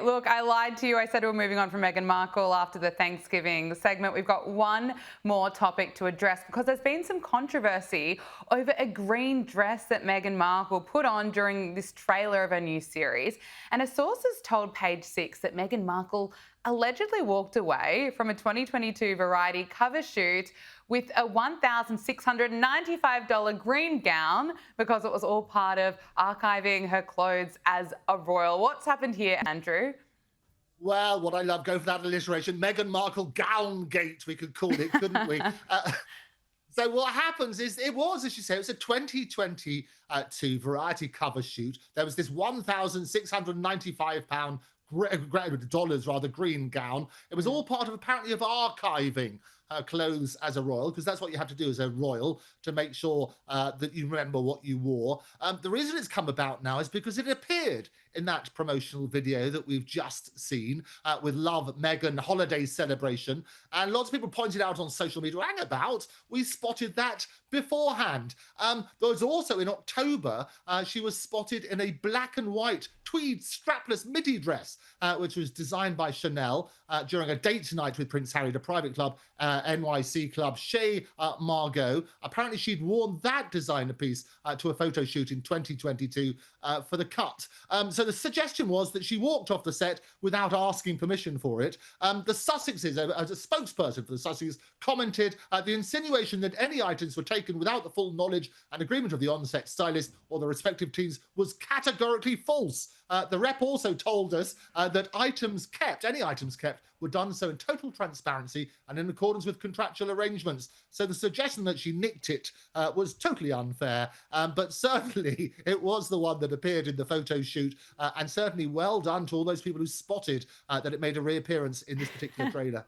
Look, I lied to you. I said we were moving on from Meghan Markle after the Thanksgiving segment. We've got one more topic to address because there's been some controversy over a green dress that Meghan Markle put on during this trailer of a new series. And a source has told Page Six that Meghan Markle allegedly walked away from a 2022 Variety cover shoot with a $1,695 green gown because it was all part of archiving her clothes as a royal. What's happened here, Andrew? Well, what I love, go for that alliteration. Meghan Markle gown gate, we could call it, couldn't we? So what happens is it was, as you say, it was a 2022 Variety cover shoot. There was this £1,695 dollars rather green gown. It was all part of apparently of archiving her clothes as a royal, because that's what you have to do as a royal to make sure that you remember what you wore. The reason it's come about now is because it appeared in that promotional video that we've just seen with Love Meghan holiday celebration. And lots of people pointed out on social media, hang about, we spotted that beforehand. There was also in October, she was spotted in a black and white tweed strapless midi dress, which was designed by Chanel during a date night with Prince Harry at a private club, NYC club, Chez Margot. Apparently, she'd worn that designer piece to a photo shoot in 2022 for the cut. So the suggestion was that she walked off the set without asking permission for it. The Sussexes, as a spokesperson for the Sussexes, commented the insinuation that any items were taken without the full knowledge and agreement of the on-set stylist or the respective teams was categorically false. The rep also told us that any items kept, were done so in total transparency and in accordance with contractual arrangements. So the suggestion that she nicked it was totally unfair, but certainly it was the one that appeared in the photo shoot, and certainly well done to all those people who spotted that it made a reappearance in this particular trailer.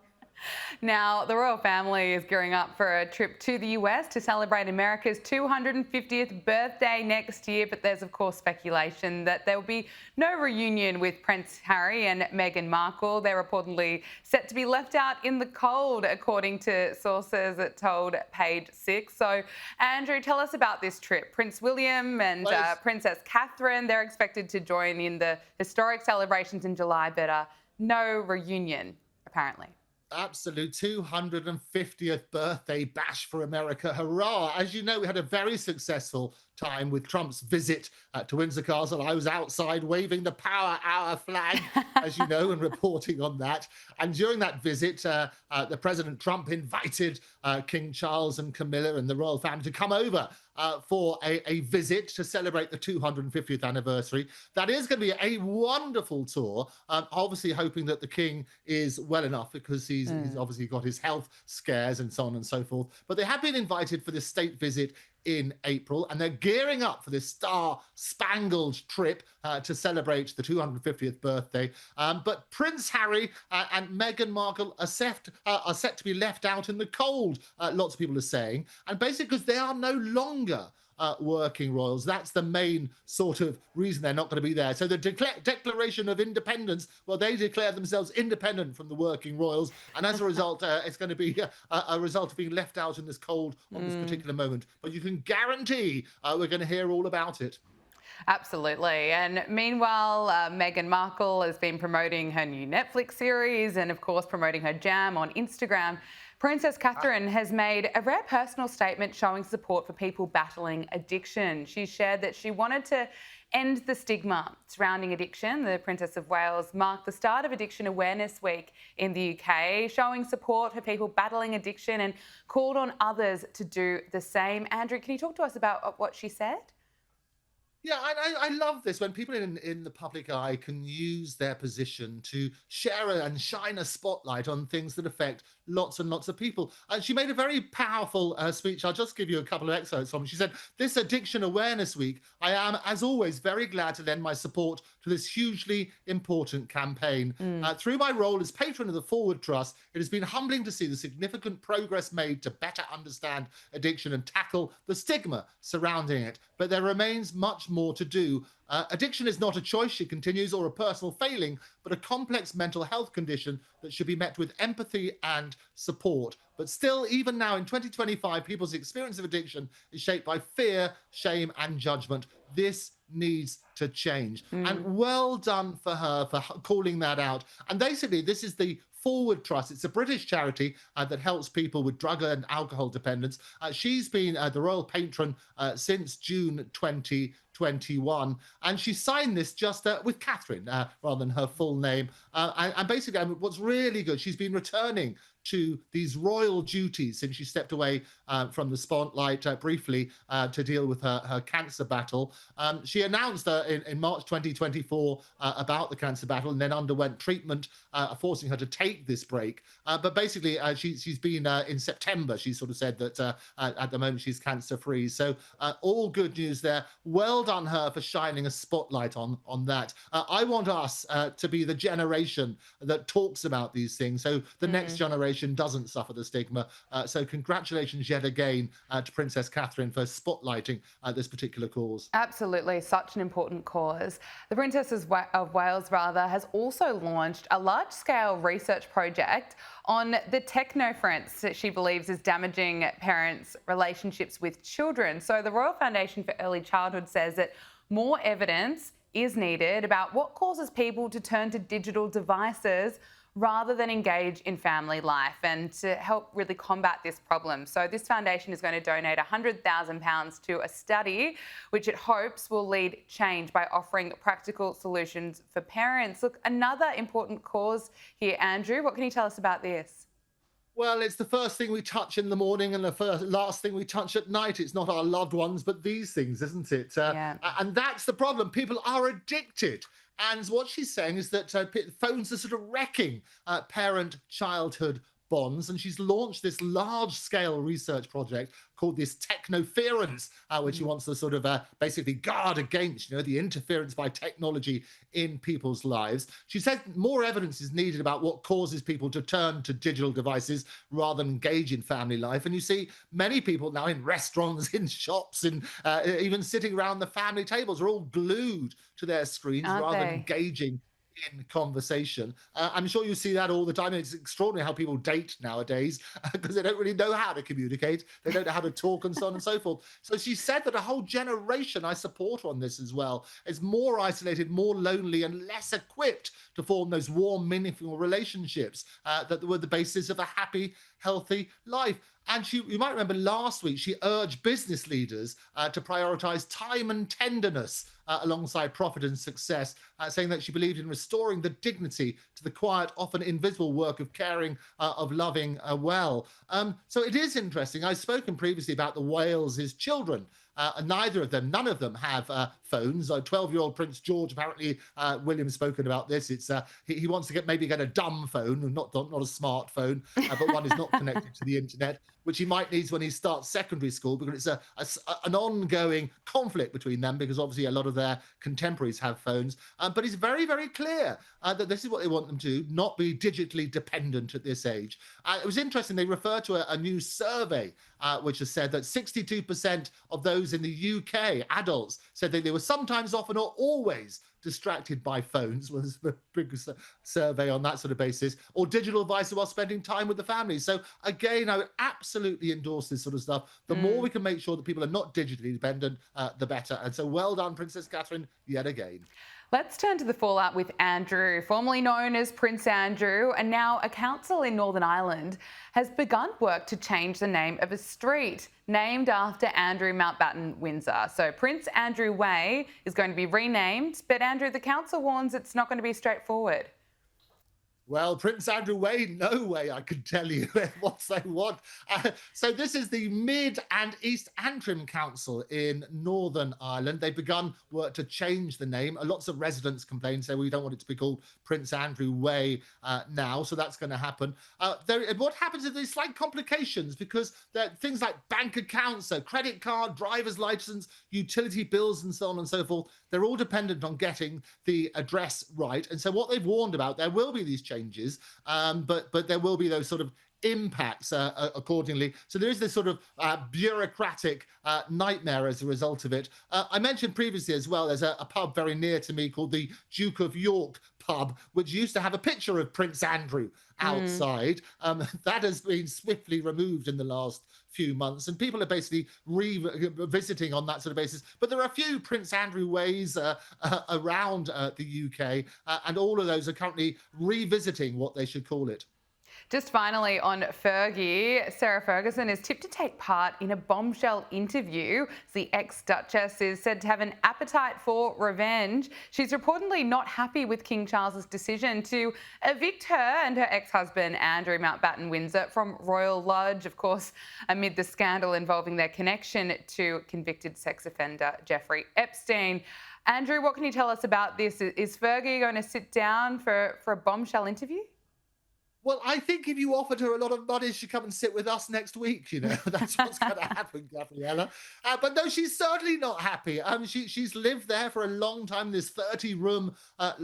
Now, the royal family is gearing up for a trip to the US to celebrate America's 250th birthday next year, but there's, of course, speculation that there will be no reunion with Prince Harry and Meghan Markle. They're reportedly set to be left out in the cold, according to sources that told Page Six. So, Andrew, tell us about this trip. Prince William and Princess Catherine, they're expected to join in the historic celebrations in July, but no reunion, apparently. Absolute 250th birthday bash for America. Hurrah. As you know, we had a very successful time with Trump's visit to Windsor Castle. I was outside waving the Power Hour flag, as you know, and reporting on that. And during that visit, the President Trump invited King Charles and Camilla and the royal family to come over for a visit to celebrate the 250th anniversary. That is going to be a wonderful tour. Obviously, hoping that the king is well enough because he's obviously got his health scares and so on and so forth. But they have been invited for this state visit in April, and they're gearing up for this star-spangled trip to celebrate the 250th birthday. But Prince Harry and Meghan Markle are set to be left out in the cold, lots of people are saying, and basically because they are no longer working royals. That's the main sort of reason they're not going to be there. So the Declaration of Independence, well, they declare themselves independent from the working royals, and as a result, it's going to be a result of being left out in this cold on this particular moment. But you can guarantee we're going to hear all about it. Absolutely. And meanwhile, Meghan Markle has been promoting her new Netflix series and, of course, promoting her jam on Instagram. Princess Catherine has made a rare personal statement showing support for people battling addiction. She shared that she wanted to end the stigma surrounding addiction. The Princess of Wales marked the start of Addiction Awareness Week in the UK, showing support for people battling addiction and called on others to do the same. Andrew, can you talk to us about what she said? Yeah, I love this when people in the public eye can use their position to share and shine a spotlight on things that affect lots and lots of people. And she made a very powerful speech. I'll just give you a couple of excerpts from it. She said, "This Addiction Awareness Week, I am, as always, very glad to lend my support to this hugely important campaign. Through my role as patron of the Forward Trust, it has been humbling to see the significant progress made to better understand addiction and tackle the stigma surrounding it. But there remains much more to do. Addiction is not a choice," she continues, "or a personal failing, but a complex mental health condition that should be met with empathy and support. But still, even now in 2025, people's experience of addiction is shaped by fear, shame, and judgment. This needs to change. And Mm. well done for her for calling that out. And basically, this is the Forward Trust. It's a British charity that helps people with drug and alcohol dependence. She's been the royal patron since June 2021, and she signed this just with Catherine rather than her full name. And basically, I mean, what's really good, she's been returning to these royal duties since she stepped away from the spotlight briefly to deal with her cancer battle. She announced in March 2024 about the cancer battle and then underwent treatment, forcing her to take this break. But basically, she's been in September. She sort of said that at the moment she's cancer free. So all good news there. Well done her for shining a spotlight on that. I want us to be the generation that talks about these things, so the next generation doesn't suffer the stigma. So congratulations yet again to Princess Catherine for spotlighting this particular cause. Absolutely, such an important cause. The of Wales, rather, has also launched a large-scale research project on the technofrence that she believes is damaging parents' relationships with children. So the Royal Foundation for Early Childhood says that more evidence is needed about what causes people to turn to digital devices rather than engage in family life, and to help really combat this problem. So this foundation is going to donate £100,000 to a study which it hopes will lead change by offering practical solutions for parents. Look, another important cause here, Andrew. What can you tell us about this? Well, it's the first thing we touch in the morning and the last thing we touch at night. It's not our loved ones, but these things, isn't it? Yeah. And that's the problem. People are addicted. And what she's saying is that phones are sort of wrecking parent-childhood bonds. And she's launched this large-scale research project called this Technoference, which she wants to sort of basically guard against, the interference by technology in people's lives. She said more evidence is needed about what causes people to turn to digital devices rather than engage in family life. And you see many people now in restaurants, in shops, and even sitting around the family tables are all glued to their screens Aren't rather than they? engaging in conversation. I'm sure you see that all the time. It's extraordinary how people date nowadays because they don't really know how to communicate. They don't know how to talk and so on and so forth. So she said that a whole generation, I support her on this as well, is more isolated, more lonely, and less equipped to form those warm, meaningful relationships that were the basis of a happy, healthy life. And you might remember last week, she urged business leaders to prioritize time and tenderness alongside profit and success, saying that she believed in restoring the dignity to the quiet, often invisible work of caring, of loving well. So it is interesting. I've spoken previously about the Wales's children. And none of them have phones. 12-year-old Prince George, apparently, William's spoken about this. It's he wants to maybe get a dumb phone, not a smartphone, but one is not connected to the internet, which he might need when he starts secondary school, because it's an ongoing conflict between them, because obviously a lot of their contemporaries have phones. But it's very, very clear that this is what they want them to do, not be digitally dependent at this age. It was interesting. They refer to a new survey which has said that 62% of those in the UK, adults, said that they were sometimes, often, or always distracted by phones, was the big survey on that sort of basis, or digital devices while spending time with the family. So again, I would absolutely endorse this sort of stuff. The more we can make sure that people are not digitally dependent, the better. And so well done, Princess Catherine, yet again. Let's turn to the fallout with Andrew, formerly known as Prince Andrew, and now a council in Northern Ireland has begun work to change the name of a street named after Andrew Mountbatten Windsor. So Prince Andrew Way is going to be renamed, but Andrew, the council warns it's not going to be straightforward. Well, Prince Andrew Way, no way, I can tell you what they want. So this is the Mid and East Antrim Council in Northern Ireland. They've begun work to change the name. Lots of residents complain, say, we don't want it to be called Prince Andrew Way now, so that's going to happen. What happens is there's slight complications because there are things like bank accounts, so credit card, driver's license, utility bills, and so on and so forth. They're all dependent on getting the address right. And so what they've warned about, there will be these changes, but there will be those sort of impacts accordingly. So there is this sort of bureaucratic nightmare as a result of it. I mentioned previously as well, there's a pub very near to me called the Duke of York pub, which used to have a picture of Prince Andrew Mm. outside. That has been swiftly removed in the last few months, and people are basically revisiting on that sort of basis. But there are a few Prince Andrew ways around the UK, and all of those are currently revisiting what they should call it. Just finally on Fergie, Sarah Ferguson is tipped to take part in a bombshell interview. The ex-Duchess is said to have an appetite for revenge. She's reportedly not happy with King Charles's decision to evict her and her ex-husband Andrew Mountbatten Windsor from Royal Lodge, of course, amid the scandal involving their connection to convicted sex offender Jeffrey Epstein. Andrew, what can you tell us about this? Is Fergie going to sit down for a bombshell interview? Well, I think if you offered her a lot of money, she'd come and sit with us next week. That's what's going to happen, Gabriella. But no, she's certainly not happy. She's lived there for a long time. This 30-room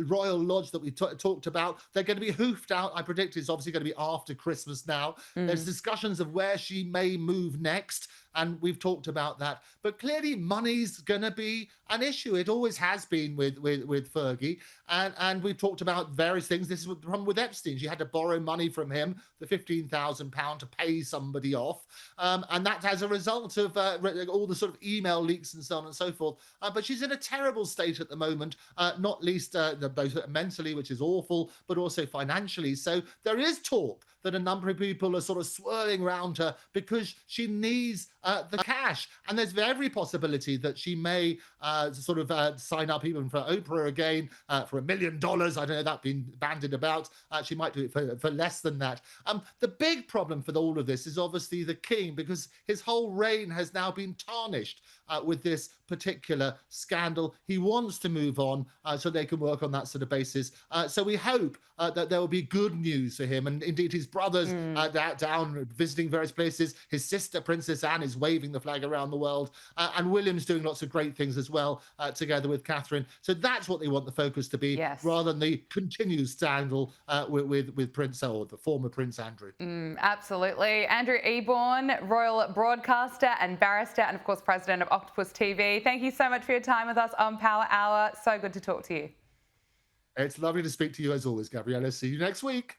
Royal Lodge that we talked about, they're going to be hoofed out. I predict it's obviously going to be after Christmas now. There's discussions of where she may move next, and we've talked about that. But clearly, money's going to be an issue. It always has been with Fergie, and we've talked about various things. This is the problem with Epstein. She had to borrow money from him, the £15,000 to pay somebody off, and that as a result of all the sort of email leaks and so on and so forth. But she's in a terrible state at the moment, not least both mentally, which is awful, but also financially. So there is talk that a number of people are sort of swirling around her because she needs the cash. And there's every possibility that she may sign up even for Oprah again for $1 million. I don't know, that's been bandied about. She might do it for less than that. The big problem for all of this is obviously the king, because his whole reign has now been tarnished with this particular scandal. He wants to move on so they can work on that sort of basis. So we hope that there will be good news for him. And indeed, his brothers down visiting various places. His sister, Princess Anne, is waving the flag around the world. And William's doing lots of great things as well, together with Catherine. So that's what they want the focus to be, Yes. rather than the continued scandal with Prince, or the former Prince Andrew. Absolutely. Andrew Eborn, royal broadcaster and barrister, and of course, president of Octopus TV. Thank you so much for your time with us on Power Hour. So good to talk to you. It's lovely to speak to you as always, Gabriella. See you next week.